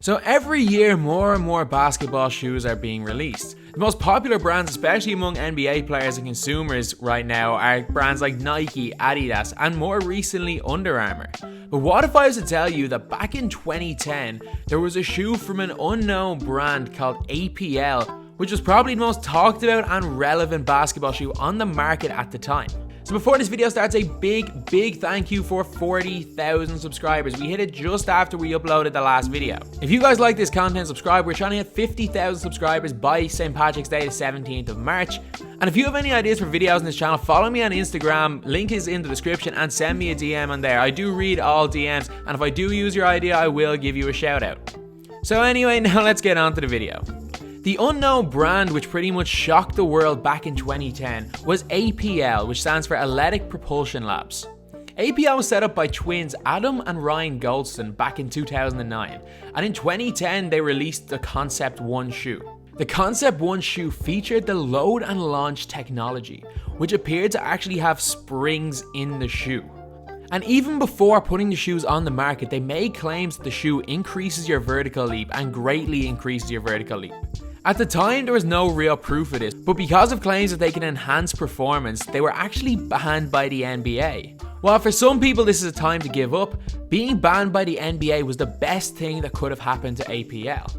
So every year, more and more basketball shoes are being released. The most popular brands, especially among NBA players and consumers right now, are brands like Nike, Adidas, and more recently Under Armour. But what if I was to tell you that back in 2010, there was a shoe from an unknown brand called APL, which was probably the most talked about and relevant basketball shoe on the market at the time. So before this video starts, a big thank you for 40,000 subscribers. We hit it just after we uploaded the last video. If you guys like this content, subscribe. We're trying to hit 50,000 subscribers by St. Patrick's Day, the 17th of March. And if you have any ideas for videos on this channel, follow me on Instagram. Link is in the description, and send me a DM on there. I do read all DMs, and if I do use your idea, I will give you a shout out. So anyway, now let's get on to the video. The unknown brand, which pretty much shocked the world back in 2010, was APL, which stands for Athletic Propulsion Labs. APL was set up by twins Adam and Ryan Goldston back in 2009, and in 2010 they released the Concept 1 shoe. The Concept 1 shoe featured the load and launch technology, which appeared to actually have springs in the shoe. And even before putting the shoes on the market, they made claims that the shoe increases your vertical leap and greatly increases your vertical leap. At the time, there was no real proof of this, but because of claims that they can enhance performance, they were actually banned by the NBA. While for some people this is a time to give up, being banned by the NBA was the best thing that could have happened to APL.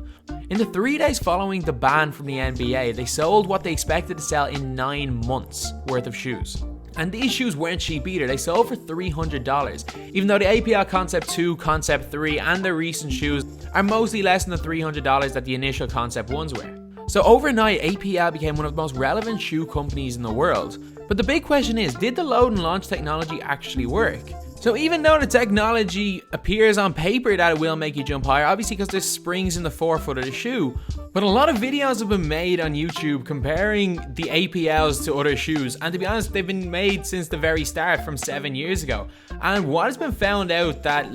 In the 3 days following the ban from the NBA, they sold what they expected to sell in 9 months worth of shoes. And these shoes weren't cheap either. They sold for $300, even though the APL Concept 2, Concept 3 and the recent shoes are mostly less than the $300 that the initial Concept 1s were. So overnight, APL became one of the most relevant shoe companies in the world. But the big question is, did the load and launch technology actually work? So even though the technology appears on paper that it will make you jump higher, obviously because there's springs in the forefoot of the shoe, but a lot of videos have been made on YouTube comparing the APLs to other shoes, and to be honest, they've been made since the very start, from 7 years ago. And what has been found out that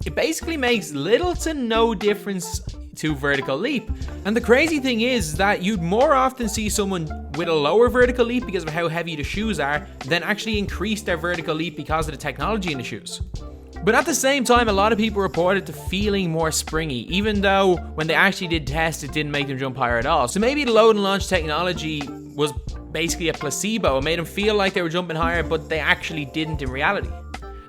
it basically makes little to no difference to vertical leap. And the crazy thing is that you'd more often see someone with a lower vertical leap because of how heavy the shoes are than actually increase their vertical leap because of the technology in the shoes. But at the same time, a lot of people reported to feeling more springy, even though when they actually did tests, it didn't make them jump higher at all. So maybe the load and launch technology was basically a placebo. It made them feel like they were jumping higher, but they actually didn't in reality.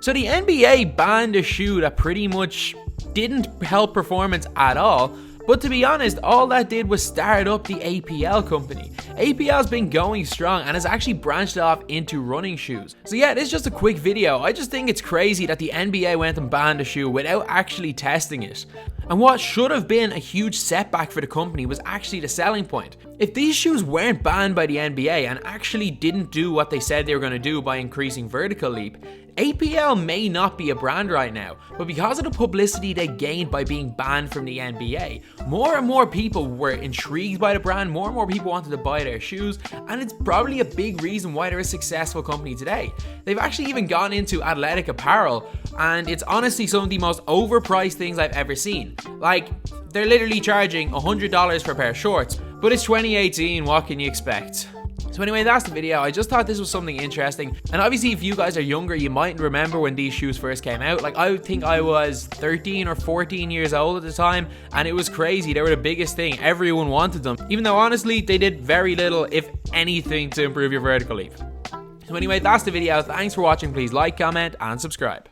So the NBA banned a shoe that pretty much didn't help performance at all, but to be honest, all that did was start up the APL company. APL's been going strong and has actually branched off into running shoes. So yeah, this is just a quick video. I just think it's crazy that the NBA went and banned a shoe without actually testing it. And what should have been a huge setback for the company was actually the selling point. If these shoes weren't banned by the NBA and actually didn't do what they said they were going to do by increasing vertical leap, APL may not be a brand right now, but because of the publicity they gained by being banned from the NBA, more and more people were intrigued by the brand, more and more people wanted to buy their shoes, and it's probably a big reason why they're a successful company today. They've actually even gone into athletic apparel, and it's honestly some of the most overpriced things I've ever seen. Like, they're literally charging $100 for a pair of shorts, but it's 2018, what can you expect? So anyway, that's the video. I just thought this was something interesting. And obviously, if you guys are younger, you might remember when these shoes first came out. Like, I think I was 13 or 14 years old at the time, and it was crazy. They were the biggest thing. Everyone wanted them. Even though, honestly, they did very little, if anything, to improve your vertical leap. So anyway, that's the video. Thanks for watching. Please like, comment, and subscribe.